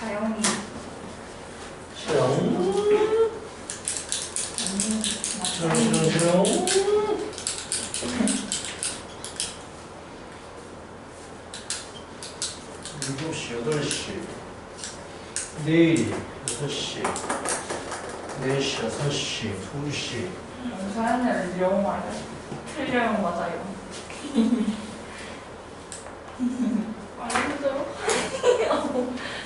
사용이 시렁 7시, 8시 내일이 6시 4시, 6시, 2시 사연을 너무 많아요. 틀려요, 맞아요. 아니죠.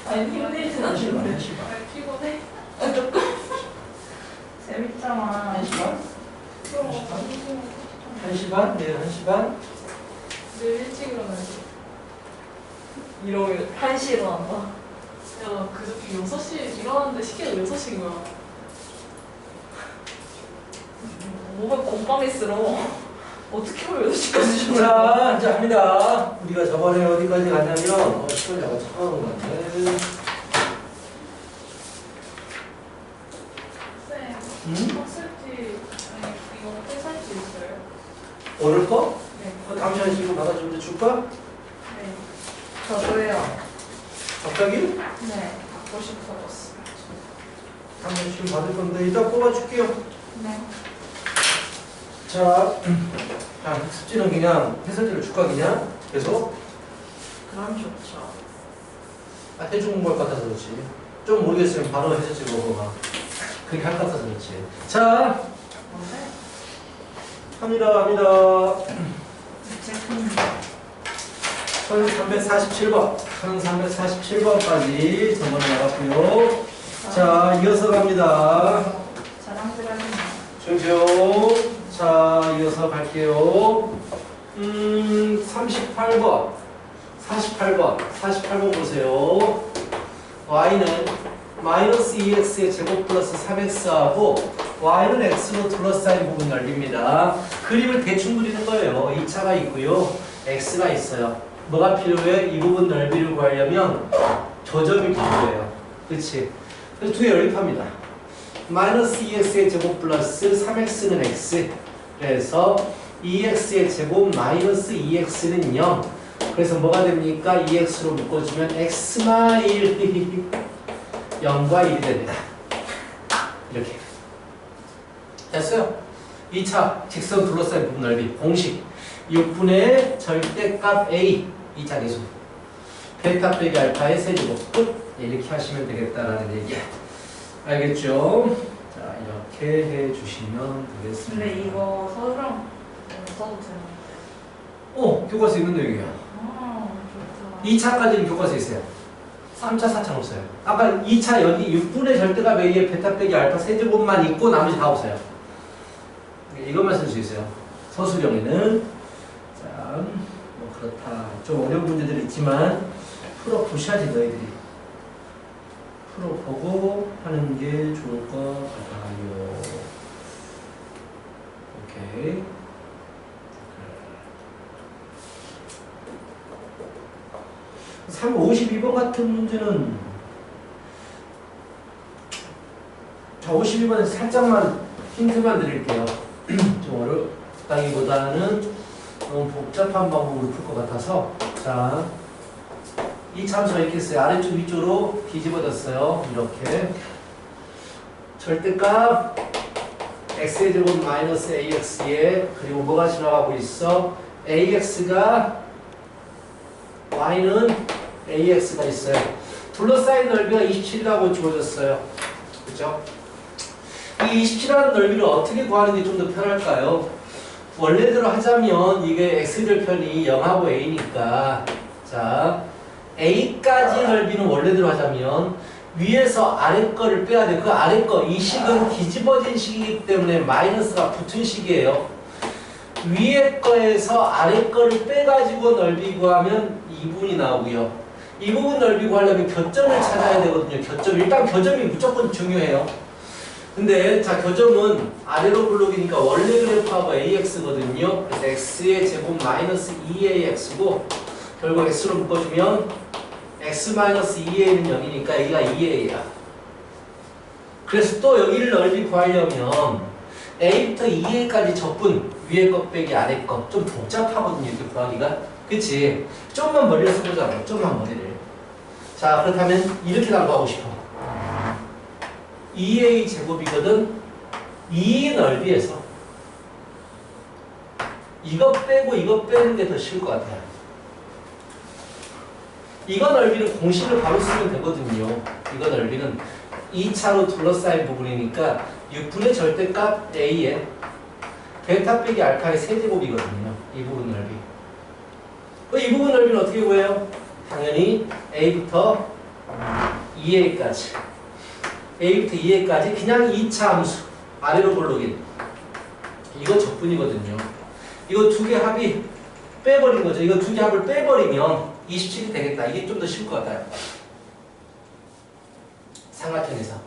아니, 힘들진 않은데. 1시 피곤해. 조금. 재밌잖아. 1시 반? 그럼 1시 반? 내일 1시 반? 내일 일찍 일어나지. 일요일 1시에 일어난다. 야, 그저께 6시 일어났는데 시계가 6시인 거야. 뭐가 곰팡이스러워. 어떻게 보면 6시까지 자, 합니다. 우리가 저번에 어디까지 갔냐면 시간이 약간 차가운 것 같아. 쌤, 응? 학습지, 아니, 이거 회사지 있어요? 오늘 거? 네. 다음 시간에 지금 받아주면 이제 줄까? 네. 저도요. 갑자기? 네. 받고 싶어졌어. 다음 시간에 지금 받을 건데 이따 뽑아줄게요. 네. 자, 숙제는 그냥 해설지를 줄까 그냥? 계속? 그럼 좋죠. 해주 공부할 것 같아서 그렇지. 좀 모르겠으면 바로 해설지 먹어봐. 그렇게 할 것 같아서 그렇지. 자, 뭔데? 합니다. 제품입니다. 1347번. 1347번까지 전번에 나갔고요. 자, 이어서 갑니다. 자랑 들어있네요. 조용. 자, 이어서 갈게요. 38번. 48번 보세요. y는 마이너스 2x의 제곱 플러스 3x하고 y는 x로 둘러싸인 부분 넓입니다. 그림을 대충 그리는 거예요. 2차가 있고요. x가 있어요. 뭐가 필요해? 이 부분 넓이를 구하려면 저점이 필요해요. 그렇지? 그래서 두 개 연립합니다. 마이너스 2x의 제곱 플러스 3x는 x. 그래서 2x의 제곱 마이너스 2x는 0. 그래서 뭐가 됩니까? 2x로 묶어주면 x마 1, 0과 1이 됩니다. 이렇게. 됐어요? 2차 직선 둘러싸인 부분 넓이 공식 6분의 절대값 a 2차 계수 베타 빼기 알파의 세제곱 끝. 이렇게 하시면 되겠다라는 얘기야. 알겠죠? 자, 이렇게 해주시면 되겠습니다. 근데 이거 서술형 써도 되는데. 교과서 있는 내용이야. 아, 좋다. 2차까지는 교과서 있어요. 3차, 4차 없어요. 아까 2차 여기 6분의 절대값 a의 베타 빼기 알파 세제곱만 있고 나머지 다 없어요. 이것만 쓸 수 있어요. 서술형에는. 자, 뭐 그렇다. 좀 어려운 문제들이 있지만 풀어보셔야지 너희들이. 풀어보고 하는 게 좋을 것 같아요. 오케이. 52번 같은 문제는 자 52번에 살짝만 힌트만 드릴게요. 좀 어렵다기보다는 너무 복잡한 방법으로 풀 것 같아서 자 이 참수가 이렇게 있어요. 아래쪽 위쪽으로 뒤집어졌어요. 이렇게 절대값 x의 제곱 마이너스 ax에 그리고 뭐가 지나가고 있어? ax가 y는 ax가 있어요. 둘러싸인 넓이가 27이라고 주어졌어요. 그죠? 이 27이라는 넓이를 어떻게 구하는 게 좀 더 편할까요? 원래대로 하자면 이게 x절편이 0하고 a니까 자 a까지 넓이는 원래대로 하자면 위에서 아래 거를 빼야 돼. 그 아래 거, 이 식은 뒤집어진 식이기 때문에 마이너스가 붙은 식이에요. 위에 거에서 아래 거를 빼가지고 넓이 구하면 2분이 나오고요. 이 부분 넓이 구하려면 교점을 찾아야 되거든요. 교점. 일단 교점이 무조건 중요해요. 근데 자 교점은 아래로 블록이니까 원래 그래프하고 ax거든요. 그래서 x의 제곱 마이너스 2ax고 결국 x로 묶어주면 x 마이너스 2a는 0이니까 여기가 2a야. 그래서 또 여기를 넓이 구하려면 a부터 2a까지 적분 위에 것 빼기 아래 것 좀 복잡하거든요. 이렇게 구하기가. 그치? 좀만 머리를 써보자고. 좀만 머리를. 자, 그렇다면 이렇게 나가고 싶어. 2a 제곱이거든. 이 넓이에서 이거 빼고 이거 빼는 게 더 쉬울 것 같아요. 이거 넓이는 공식을 바로 쓰면 되거든요. 이거 넓이는 2차로 둘러싸인 부분이니까 6분의 절대값 a에 베타 빼기 알파의 세제곱이거든요. 이 부분 넓이. 이 부분 넓이는 어떻게 구해요? 당연히 a부터 2a까지 a부터 2a까지 그냥 2차 함수 아래로 볼록인 이거 적분이거든요. 이거 두 개 합이 빼버린 거죠. 이거 두 개 합을 빼버리면 27이 되겠다. 이게 좀 더 쉬울 것 같아요. 삼각형에서.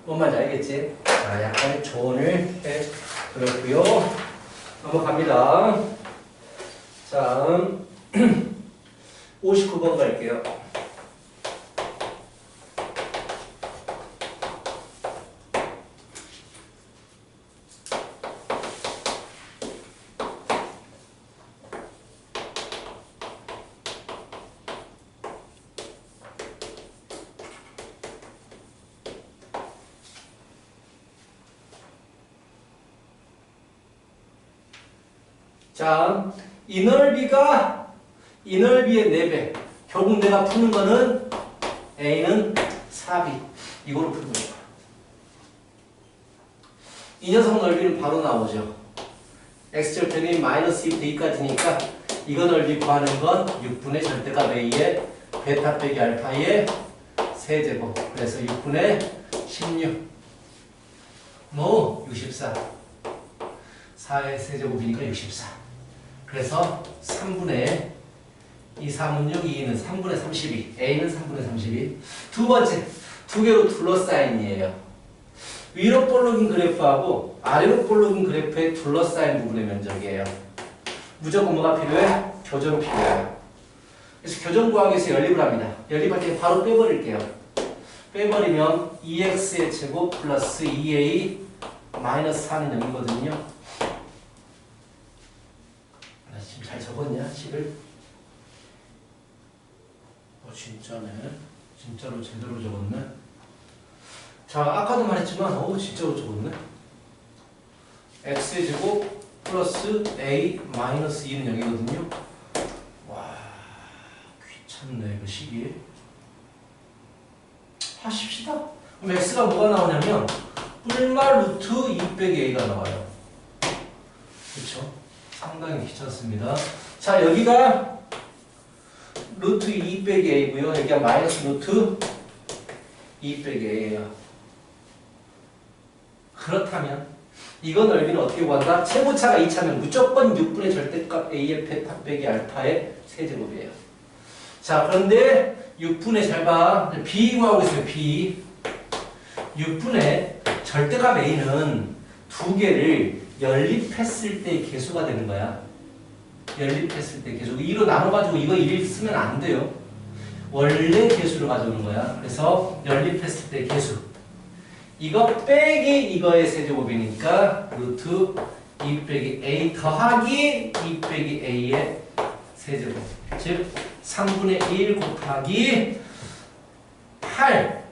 뭔 말인지 알겠지? 자, 약간의 조언을 해드렸고요. 넘어갑니다. 자, 59번 갈게요. 자, 이 넓이가 이 넓이의 4배. 결국 내가 푸는 거는 A는 4B. 이거로 풀고 싶어. 이 녀석 넓이는 바로 나오죠. X절편이 마이너스 2까지니까 이거 넓이 구하는 건 6분의 절대값 A의 베타 빼기 알파의 세제곱. 그래서 6분의 16. 뭐 64. 4의 세제곱이니까 64. 그래서 3분의 2, 3은 6, 2는 3분의 32. A는 3분의 32. 두 번째, 두 개로 둘러싸인이에요. 위로 볼록인 그래프하고 아래로 볼록인 그래프에 둘러싸인 부분의 면적이에요. 무조건 뭐가 필요해? 교점 필요해요. 그래서 교점 구하기 위해서 연립을 합니다. 연립할 때 바로 빼버릴게요. 빼버리면 2x의 제곱 플러스 2a 마이너스 4는 0이거든요. 지금 잘 적었냐? 10을? 진짜네. 진짜로 제대로 적었네. 자, 아까도 말했지만 진짜로 적었네. x의 제곱 플러스 a 마이너스 2는 0이거든요. 와, 귀찮네 이거 식이. 하십시다. 그럼 x가 뭐가 나오냐면 뿔마 루트 2 빼기 a가 나와요. 그렇죠? 상당히 귀찮습니다. 자, 여기가 루트 2 빼기 a고요. 여기가 마이너스 루트 2 빼기 a예요. 그렇다면 이거 넓이는 어떻게 구한다? 최고차가 2차면 무조건 6분의 절대값 a의 베타 빼기 알파의 세제곱이에요. 자, 그런데 6분의 잘 봐. b 구하고 있어요. b. 6분의 절대값 a는 두 개를 연립했을 때 개수가 되는 거야. 연립했을 때 개수. 2로 나눠가지고 이거 1 쓰면 안 돼요. 원래 개수를 가져오는 거야. 그래서 연립했을 때 개수. 이거 빼기 이거의 세제곱이니까 루트 2 빼기 a 더하기 2 빼기 a의 세제곱. 즉 3분의 1 곱하기 8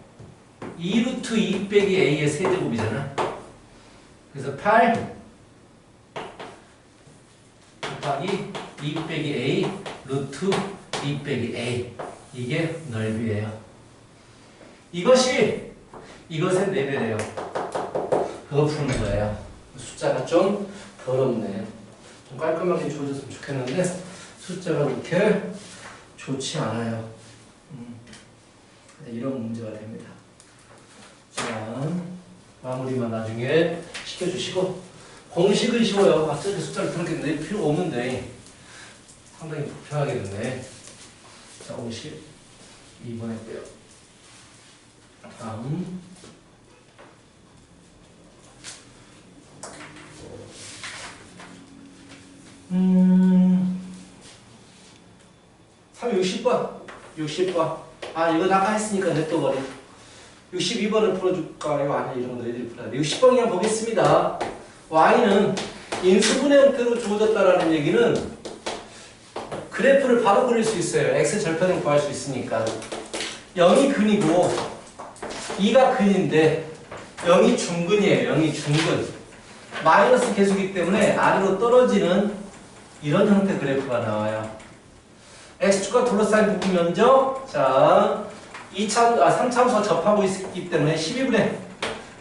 2루트 2 빼기 a의 세제곱이잖아. 그래서 8 곱하기 2 빼기 a 루트 2 빼기 a. 이게 넓이에요. 이것의 4배래요. 그거 푸는 거예요. 숫자가 좀 더럽네. 좀 깔끔하게 주어졌으면 좋겠는데 숫자가 그렇게 좋지 않아요. 이런 문제가 됩니다. 자, 마무리만 나중에 시켜주시고 공식은 쉬워요. 저렇게 숫자를 그렇게 낼 필요가 없는데 상당히 불편하게 됐네. 자, 52번 했고요. 다음 60번. 아, 이거 아까 했으니까 냅둬버려. 62번을 풀어줄까요? 아니, 이런 거 너희들이 풀어야 돼. 60번 그냥 보겠습니다. y는 인수분해 형태로 주어졌다라는 얘기는 그래프를 바로 그릴 수 있어요. x 절편을 구할 수 있으니까. 0이 근이고 2가 근인데 0이 중근이에요. 0이 중근. 마이너스 계수이기 때문에 아래로 떨어지는 이런 형태 그래프가 나와요. x축과 둘러싸인 부분 면적. 자, 3참수와 접하고 있기 때문에 12분의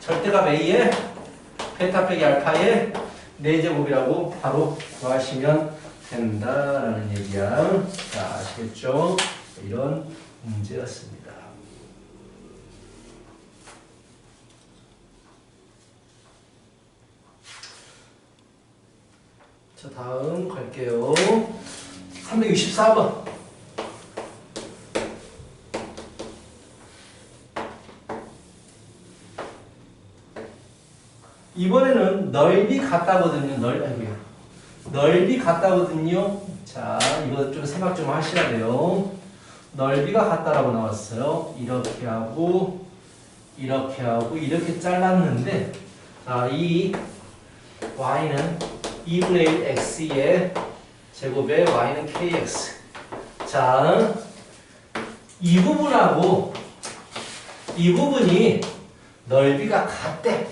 절대값 a에 베타 빼기 알파의 4제곱이라고 바로 구하시면 된다라는 얘기야. 자, 아시겠죠? 이런 문제였습니다. 자, 다음 갈게요. 364번. 이번에는 넓이 같다거든요. 넓이 같다거든요. 자, 이거 좀 생각 좀 하셔야 돼요. 넓이가 같다라고 나왔어요. 이렇게 하고 이렇게 잘랐는데, 자, 이 y는 2분의 1 x의 제곱에 y는 kx. 자, 이 부분하고 이 부분이 넓이가 같대.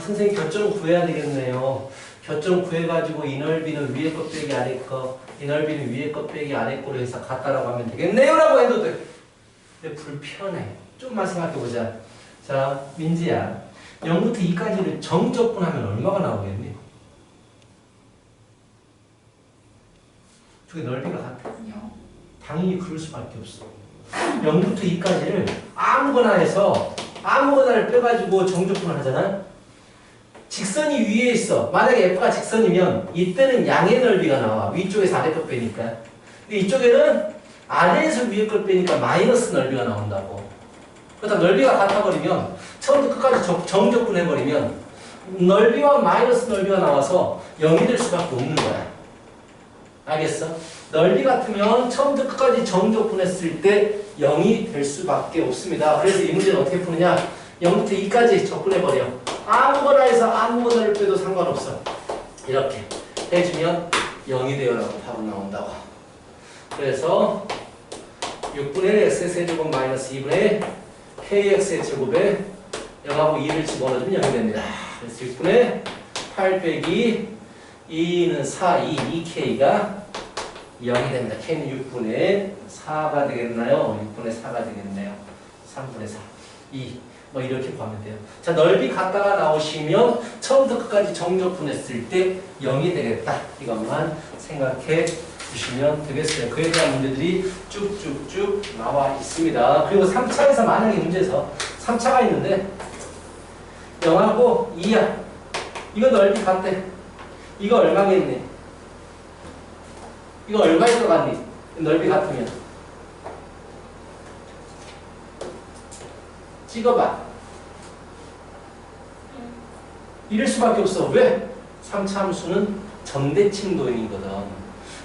선생님 교점 구해야 되겠네요. 교점 구해가지고 이 넓이는 위에 것 빼기 아래 거, 이 넓이는 위에 것 빼기 아래 거로 해서 같다라고 하면 되겠네요 라고 해도 돼. 근데 불편해. 좀만 생각해보자. 자, 민지야, 0부터 2까지를 정적분하면 얼마가 나오겠니? 저게 넓이가 같아? 당연히 그럴 수밖에 없어. 0부터 2까지를 아무거나 해서 아무거나를 빼가지고 정적분을 하잖아. 직선이 위에 있어. 만약에 F가 직선이면 이때는 양의 넓이가 나와. 위쪽에서 아래 것 빼니까. 근데 이쪽에는 아래에서 위에 걸 빼니까 마이너스 넓이가 나온다고. 그렇다면 넓이가 같아버리면 처음부터 끝까지 정적분해버리면 넓이와 마이너스 넓이가 나와서 0이 될 수밖에 없는 거야. 알겠어? 넓이 같으면 처음부터 끝까지 정적분했을 때 0이 될 수밖에 없습니다. 그래서 이 문제는 어떻게 푸느냐? 0부터 2까지 적분해버려. 아무거나 해서 아무거나를 빼도 상관없어. 이렇게 해주면 0이 되어라고 바로 나온다고. 그래서 6분의 1 x의 세제곱 마이너스 2분의 kx의 제곱에 0하고 2를 집어넣으면 0이 됩니다. 그래서 6분의 8 빼기 2는 4, 2k가 0이 됩니다. k는 6분의 4가 되겠나요? 6분의 4가 되겠네요. 3분의 4, 2. 뭐 이렇게 보면 돼요. 자, 넓이 같다가 나오시면 처음부터 끝까지 정적분했을 때 0이 되겠다. 이것만 생각해 주시면 되겠어요. 그에 대한 문제들이 쭉쭉쭉 나와 있습니다. 그리고 3차에서 만약에 문제에서 3차가 있는데 0하고 2야. 이거 넓이 같대. 이거 얼마겠니? 이거 얼마일 것 같니? 넓이 같으면. 찍어봐. 이럴 수밖에 없어. 왜? 3차 함수는 점대칭 도형이거든.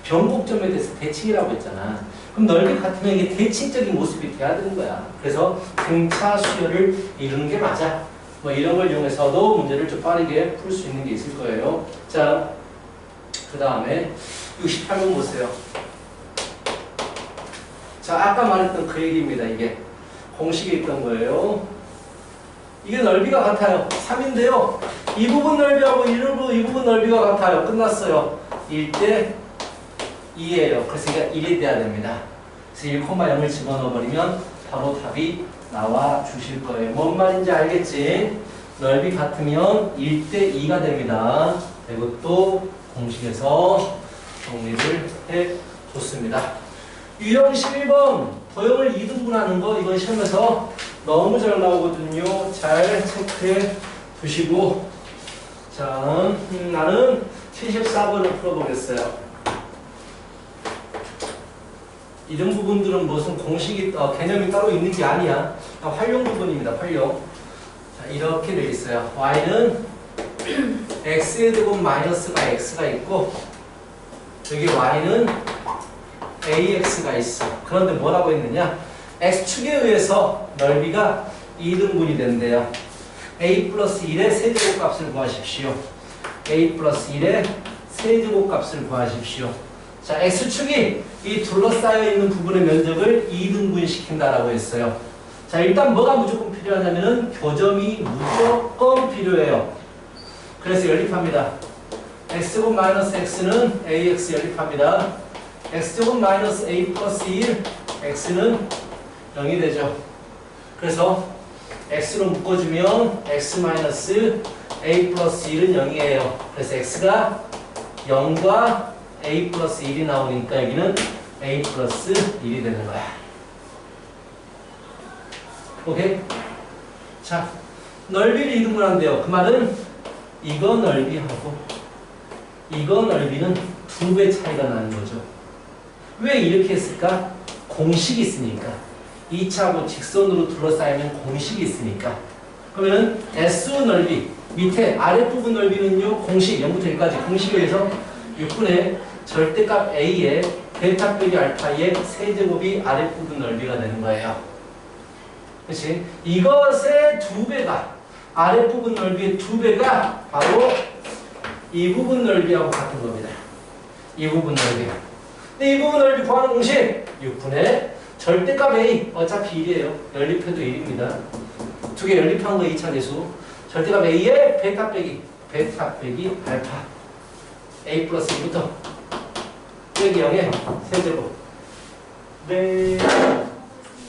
변곡점에 대해서 대칭이라고 했잖아. 그럼 넓이 같으면 이게 대칭적인 모습이 돼야 되는 거야. 그래서 등차 수열을 이루는 게 맞아. 뭐 이런 걸 이용해서도 문제를 좀 빠르게 풀 수 있는 게 있을 거예요. 자, 그 다음에 68번 보세요. 자, 아까 말했던 그 얘기입니다. 이게 공식에 있던 거예요. 이게 넓이가 같아요. 3인데요. 이 부분 넓이하고 이 부분 넓이가 같아요. 끝났어요. 1대 2예요. 그래서 이게 1이 돼야 됩니다. 그래서 1,0을 집어넣어버리면 바로 답이 나와 주실 거예요. 뭔 말인지 알겠지? 넓이 같으면 1대 2가 됩니다. 이것도 공식에서 정리를 해줬습니다. 유형 11번 도형을 2등분하는 거 이건 시험에서 너무 잘 나오거든요. 잘 체크해 두시고. 자, 나는 74번을 풀어보겠어요. 이런 부분들은 무슨 공식이 개념이 따로 있는 게 아니야. 활용 부분입니다. 활용. 자, 이렇게 되어 있어요. y는 x의 제곱 마이너스가 x가 있고 여기 y는 ax가 있어. 그런데 뭐라고 했느냐? x축에 의해서 넓이가 2등분이 된대요. a 플러스 1의 세제곱 값을 구하십시오. a 플러스 1의 세제곱 값을 구하십시오. 자, x축이 이 둘러싸여 있는 부분의 면적을 2등분 시킨다라고 했어요. 자, 일단 뭐가 무조건 필요하냐면은 교점이 무조건 필요해요. 그래서 연립합니다. x제곱 마이너스 x는 ax 연립합니다. x제곱 마이너스 a 플러스 1, x는 0이 되죠. 그래서 x로 묶어주면 x 마이너스 a 플러스 1은 0이에요. 그래서 x가 0과 a 플러스 1이 나오니까 여기는 a 플러스 1이 되는 거야. 오케이? 자, 넓이를 이등분한대요. 그 말은 이거 넓이하고 이거 넓이는 2배 차이가 나는 거죠. 왜 이렇게 했을까? 공식이 있으니까. 2차하고 직선으로 둘러싸이면 공식이 있으니까. 그러면은 SU 넓이, 밑에 아랫부분 넓이는요, 공식, 0부터 1까지 공식에 의해서 6분의 절대값 A의 베타 빼기 알파의 세제곱이 아랫부분 넓이가 되는 거예요. 그렇지? 이것의 2배가, 아랫부분 넓이의 2배가 바로 이 부분 넓이하고 같은 겁니다. 이 부분 넓이. 근데 이 부분 넓이 구하는 공식 6분의 절대값 A 어차피 1이에요. 연립해도 1입니다. 두 개 연립한 거 2차 계수. 절대값 A의 베타 빼기 알파 A 플러스 1부터 빼기 0의 세제곱. 네.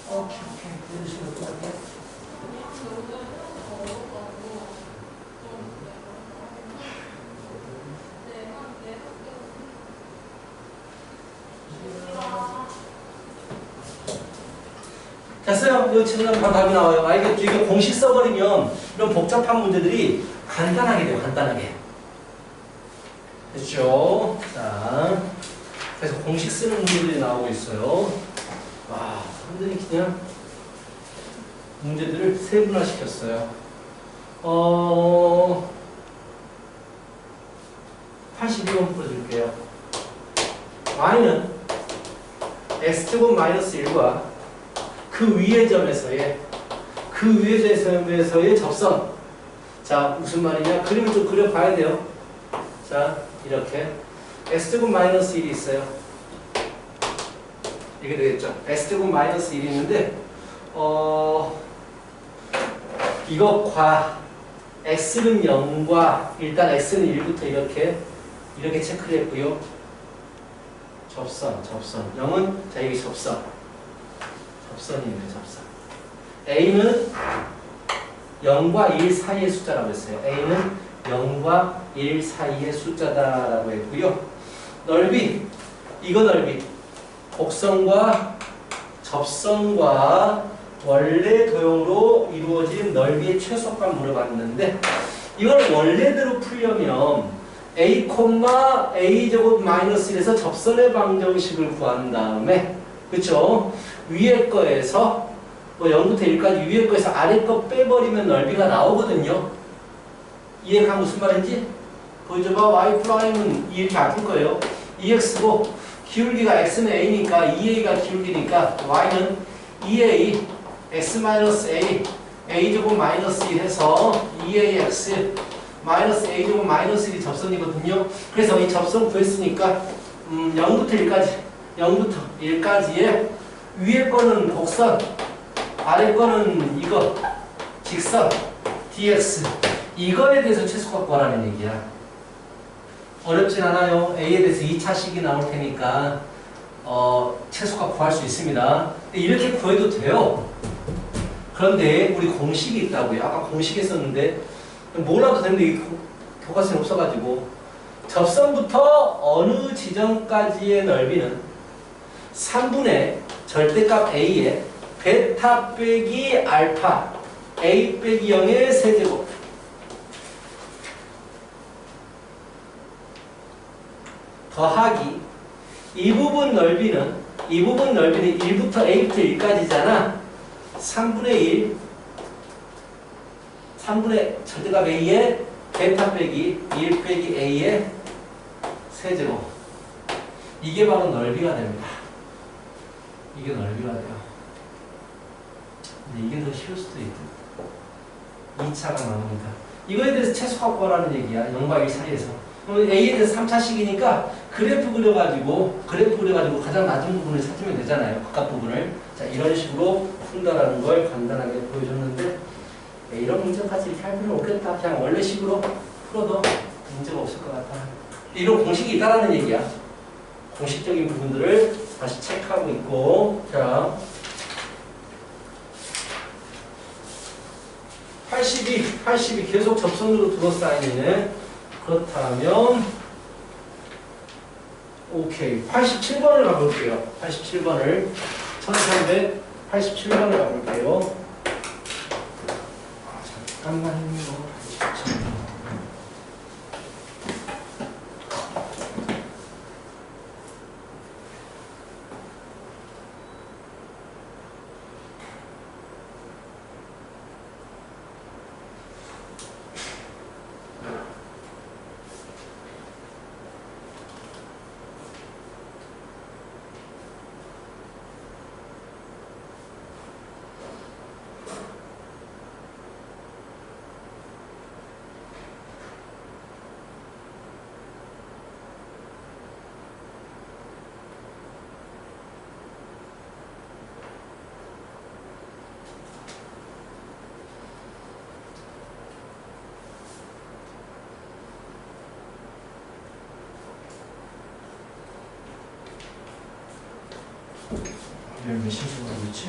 오케이. 해주시면 똑같아요. 됐어요. 이거 지금 바로 답이 나와요. 알겠죠? 이거 공식 써버리면 이런 복잡한 문제들이 간단하게 돼요. 간단하게. 됐죠? 자, 그래서 공식 쓰는 문제들이 나오고 있어요. 와, 사람들이 그냥 문제들을 세분화시켰어요. 82번 풀어줄게요. y는 x제곱 마이너스 1과 그 위의 점에서의 접선. 자, 무슨 말이냐? 그림을 좀 그려봐야 돼요. 자, 이렇게 x제곱 마이너스 1이 있어요. 이게 되겠죠? x제곱 마이너스 1이 있는데 이것과 x는 0과 일단 x는 1부터 이렇게 체크를 했고요. 접선. 0은 자, 이게 접선이에요. 접선. a는 0과 1 사이의 숫자라고 했어요. a는 0과 1 사이의 숫자다라고 했고요. 넓이, 이거 넓이. 곡선과 접선과 원래 도형으로 이루어진 넓이의 최소값 물어봤는데 이걸 원래대로 풀려면 a, a제곱 마이너스 1에서 접선의 방정식을 구한 다음에 그쵸? 위에 거에서 뭐 0부터 1까지 위에 거에서 아래 거 빼버리면 넓이가 나오거든요. 이해가 무슨 말인지? 보여줘봐. y 프라임은 이렇게 아플 거예요. 2x고 기울기가 x는 a니까 2a가 기울기니까 y는 2a x-a a제곱 마이너스 1 해서 2ax 마이너스 a제곱 마이너스 1이 접선이거든요. 그래서 이 접선 구했으니까 0부터 1까지의 위에 거는 곡선, 아래 거는 이거 직선 dx 이거에 대해서 최소값 구하라는 얘기야. 어렵진 않아요. A에 대해서 2차식이 나올 테니까 최소값 구할 수 있습니다. 근데 이렇게 구해도 돼요. 그런데 우리 공식이 있다고요. 아까 공식에 썼는데 몰라도 되는데 이 교과서에 없어가지고 접선부터 어느 지점까지의 넓이는 3분의 절대값 A의 베타 빼기 알파 A 빼기 0의 세제곱 더하기 이 부분 넓이는 1부터 A부터 1까지잖아. 3분의 절대값 A의 베타 빼기 1 빼기 A의 세제곱. 이게 바로 넓이가 됩니다. 이게 넓이가 돼요. 근데 이게 더 쉬울 수도 있고 2차가 나옵니다. 이거에 대해서 최소값 구하라는 얘기야. 0과 1 사이에서. A에 대해서 3차식이니까 그래프 그려가지고 가장 낮은 부분을 찾으면 되잖아요. 각각 부분을. 자, 이런 식으로 푼다라는 걸 간단하게 보여줬는데 네, 이런 문제까지 이렇게 할 필요는 없겠다. 그냥 원래 식으로 풀어도 문제가 없을 것 같아. 이런 공식이 있다라는 얘기야. 공식적인 부분들을 다시 체크하고 있고. 자, 82 계속 접선으로 둘러싸이네. 그렇다면 오케이 87번을 가볼게요. 87번을 1387번을 가볼게요. 잠깐만요. 몇 시간 하고 있지?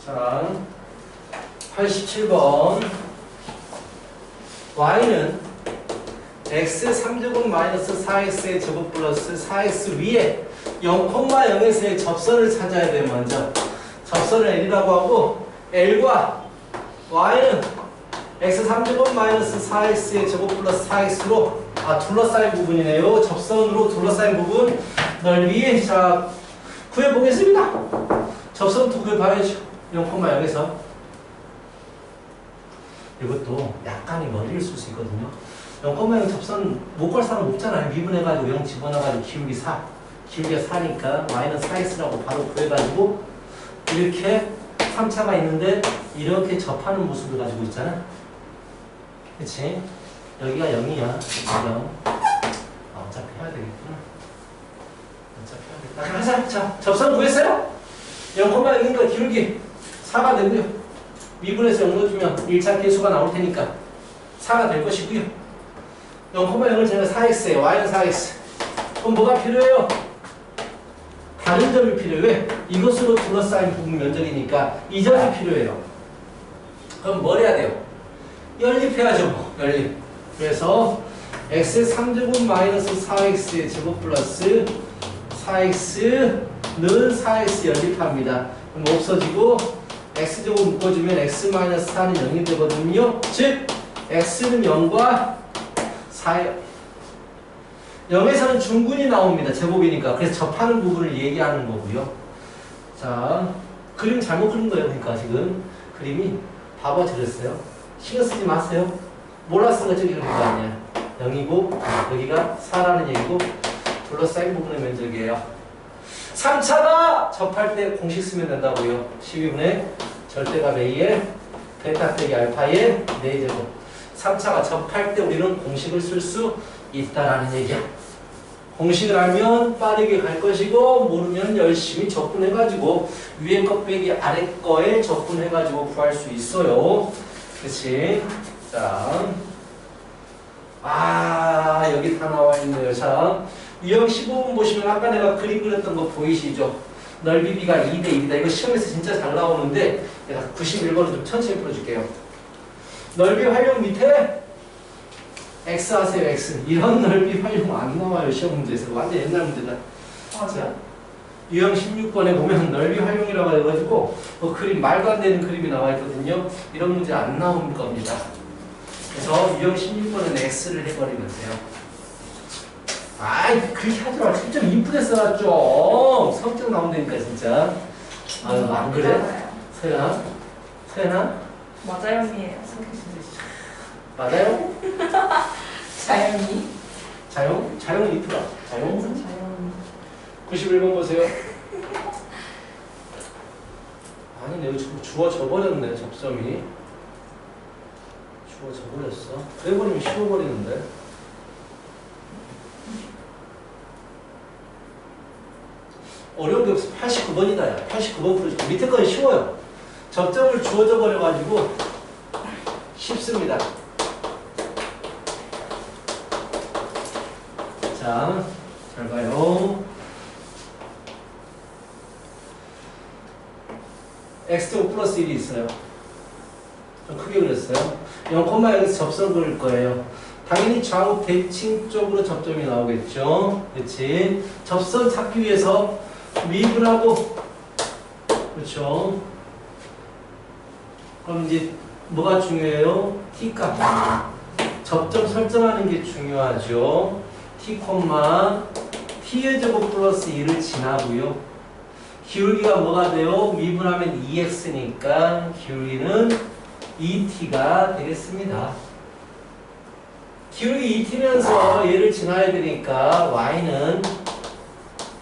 자, 87번. y는 x 3제곱 마이너스 4x의 제곱 플러스 4x 위에 0,0에서의 접선을 찾아야 돼. 먼저 접선을 L이라고 하고 L과 y는 x 3제곱 마이너스 4x의 제곱 플러스 4x로 둘러싸인 부분이네요. 접선으로 둘러싸인 부분 넓이. 자, 구해보겠습니다. 접선부터 구해봐야죠. 0,0에서 이것도 약간의 머리를 쓸 수 있거든요. 0,0 접선 못 걸 사람 없잖아요. 미분해가지고 0 집어넣어가지고 기울기 4. 기울기가 4니까 y는 4x라고 바로 구해가지고 이렇게 3차가 있는데 이렇게 접하는 모습을 가지고 있잖아. 그치? 여기가 0이야. 지금. 어차피 해야 되겠구나. 어차피 해야 되겠다. 자, 접선 구했어요? 0,0이니까 기울기 4가 되고요. 미분해서 0 넣어주면 1차 계수가 나올 테니까 4가 될 것이고요. 0,0을 제가 4x예요. y는 4x. 그럼 뭐가 필요해요? 다른 점이 필요해요. 왜? 이것으로 둘러싸인 부분 면적이니까 이 점이 필요해요. 그럼 뭘 해야 돼요? 연립해야죠. 연립. 그래서 x 3제곱 마이너스 4x의 제곱 플러스 4x는 4x 연립합니다. 그럼 없어지고 x제곱 묶어주면 x 4는 0이 되거든요. 즉 x는 0과 4예요. 0에서는 중근이 나옵니다. 제곱이니까. 그래서 접하는 부분을 얘기하는 거고요. 자, 그림 잘못 그린 거예요. 그러니까 지금 그림이 바보 저랬어요. 신경 쓰지 마세요. 몰랐으니까 저기 이렇게 거 아니야. 0이고 여기가 4라는 얘기고 둘러싸인 부분의 면적이에요. 3차가 접할 때 공식 쓰면 된다고요. 12분의 절대값 A에 베타 빼기 알파에 4제곱. 3차가 접할 때 우리는 공식을 쓸 수 있다라는 얘기야. 공식을 알면 빠르게 갈 것이고 모르면 열심히 접근해가지고 위에 거 빼기 아래 거에 접근해가지고 구할 수 있어요. 그치? 자, 여기 다 나와 있네요. 자, 유형 15분 보시면 아까 내가 그림 그렸던 거 보이시죠? 넓이비가 2대 1이다. 이거 시험에서 진짜 잘 나오는데 내가 91번은 좀 천천히 풀어줄게요. 넓이 활용 밑에 x 하세요. x. 이런 넓이 활용 안 나와요. 시험 문제에서. 완전 옛날 문제다. 자, 유형 16번에 보면 넓이 활용이라고 해가지고 그림 말도 안 되는 그림이 나와 있거든요. 이런 문제 안 나올 겁니다. 그래서 유형 16번은 x를 해버리면 돼요. 그렇게 하지 말고 좀 이쁘게 써라 좀. 성적 나온다니까 진짜. 안 그래? 서연아? 서연아? 맞아요이에요. 맞아요? 자연이? 자용은 이쁘다. 자용? 자연. 91번 보세요. 아니, 여기 주어져 버렸네, 접점이. 주어져 버렸어. 그래버리면 쉬워버리는데. 어려운 게 없어. 89번이다. 야. 89번 풀어줄게. 밑에 건 쉬워요. 접점을 주어져 버려가지고 쉽습니다. 자, 잘 봐요. x제곱 플러스 1이 있어요. 좀 크게 그렸어요. 0,0에서 접선 그릴 거예요. 당연히 좌우 대칭 쪽으로 접점이 나오겠죠. 그렇지? 접선 찾기 위해서 미분하고, 그렇죠? 그럼 이제 뭐가 중요해요? t값. 접점 설정하는 게 중요하죠. t, t의 제곱 플러스 1을 지나고요. 기울기가 뭐가 돼요? 미분하면 2x니까 기울기는 2t가 되겠습니다. 기울기 2t면서 얘를 지나야 되니까 y는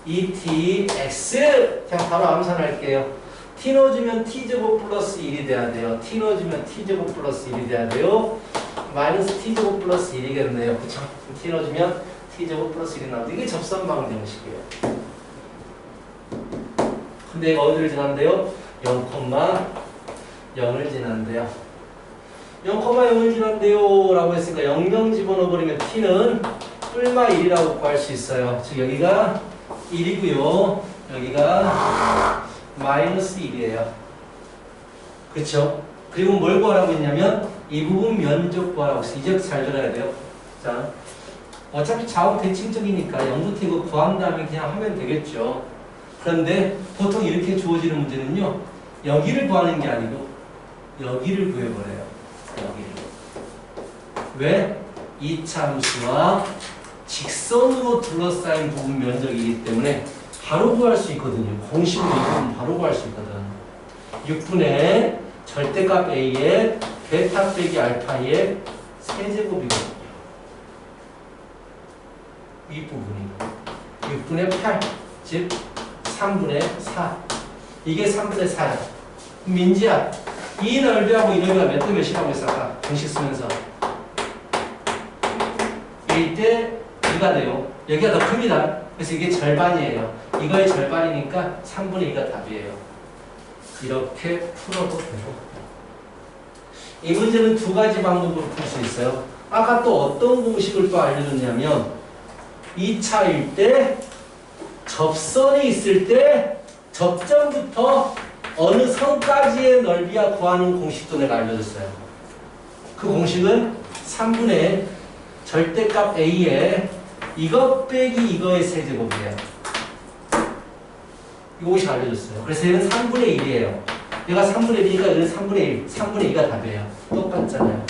2t x 그냥 바로 암산할게요. t 넣어주면 t제곱 플러스 1이 돼야 돼요. t 넣어주면 t제곱 플러스 1이 돼야 돼요. 마이너스 t제곱 플러스 1이겠네요. 그쵸? t 넣어주면 t제곱 플러스 1이 나오는데 이게 접선방 정식이에요. 근데 이거 어디를 지난대요? 0,0을 지난대요. 0,0을 지난대요 라고 했으니까 00 집어넣어버리면 t는 뿔마 1이라고 구할 수 있어요. 즉 여기가 1이고요. 여기가 마이너스 1이에요. 그렇죠? 그리고 뭘 구하라고 했냐면 이 부분 면적 구하라고 했어요. 이제 잘 들어야 돼요. 자, 어차피 좌우 대칭적이니까 0부터 이거 구한 다음에 그냥 하면 되겠죠. 그런데 보통 이렇게 주어지는 문제는요. 여기를 구하는 게 아니고 여기를 구해버려요. 여기를. 왜? 이 참수와 직선으로 둘러싸인 부분 면적이기 때문에 바로 구할 수 있거든요. 공식으로 이거는 바로 구할 수 있거든. 6분의 절대값 a의 베타 빼기 알파의 세제곱이거든요. 윗부분이 6분의 8, 즉 3분의 4. 이게 3분의 4야. 민지야, 이 넓이하고 이 넓이가 몇 대 몇이라고 했어? 아까 공식 쓰면서 1대 2가 돼요. 여기가 더 큽니다. 그래서 이게 절반이에요. 이거의 절반이니까 3분의 2가 답이에요. 이렇게 풀어도 되고. 이 문제는 두 가지 방법으로 풀 수 있어요. 아까 또 어떤 공식을 또 알려줬냐면 2차일 때 접선이 있을 때 접점부터 어느 선까지의 넓이야 구하는 공식도 내가 알려줬어요. 그 공식은 3분의 절대값 a에 이거 빼기 이거의 세제곱이에요. 이 공식 알려줬어요. 그래서 얘는 3분의 1이에요. 얘가 3분의 1이니까 얘는 3분의 1, 3분의 2가 답이에요. 똑같잖아요.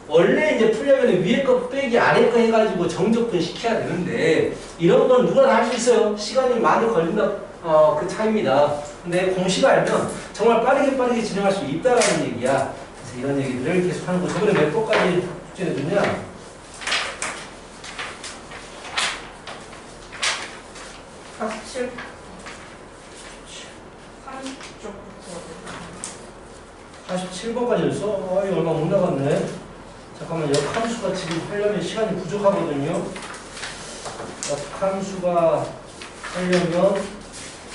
원래 이제 풀려면 위에 거 빼기 아래 거 해가지고 정적분 시켜야 되는데 이런 건 누구나 다 할 수 있어요. 시간이 많이 걸린다 그 차이입니다. 근데 공식 알면 정말 빠르게 진행할 수 있다라는 얘기야. 그래서 이런 얘기들을 계속 하는 거. 저번에 몇 번까지 숙제해줬냐? 47. 30쪽부터. 47번까지 줬어? 아이 얼마 못 나갔네. 잠깐만, 역함수가 지금 하려면 시간이 부족하거든요. 역함수가 하려면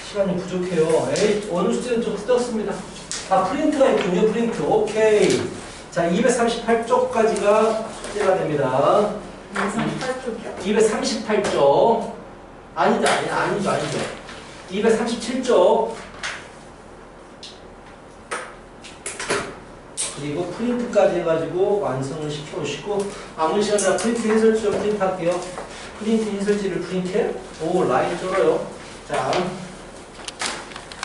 시간이 부족해요. 에이, 어느 숙제는 좀 뜯었습니다. 아, 프린트가 있군요. 프린트. 오케이. 자, 238쪽까지가 숙제가 됩니다. 238쪽이요? 238쪽. 아니죠. 237쪽. 그리고 프린트까지 해가지고 완성을 시켜오시고, 아무 시간이나 프린트 해설지 좀 프린트할게요. 프린트 해설지를 프린트해? 오, 라인 쩔어요. 자.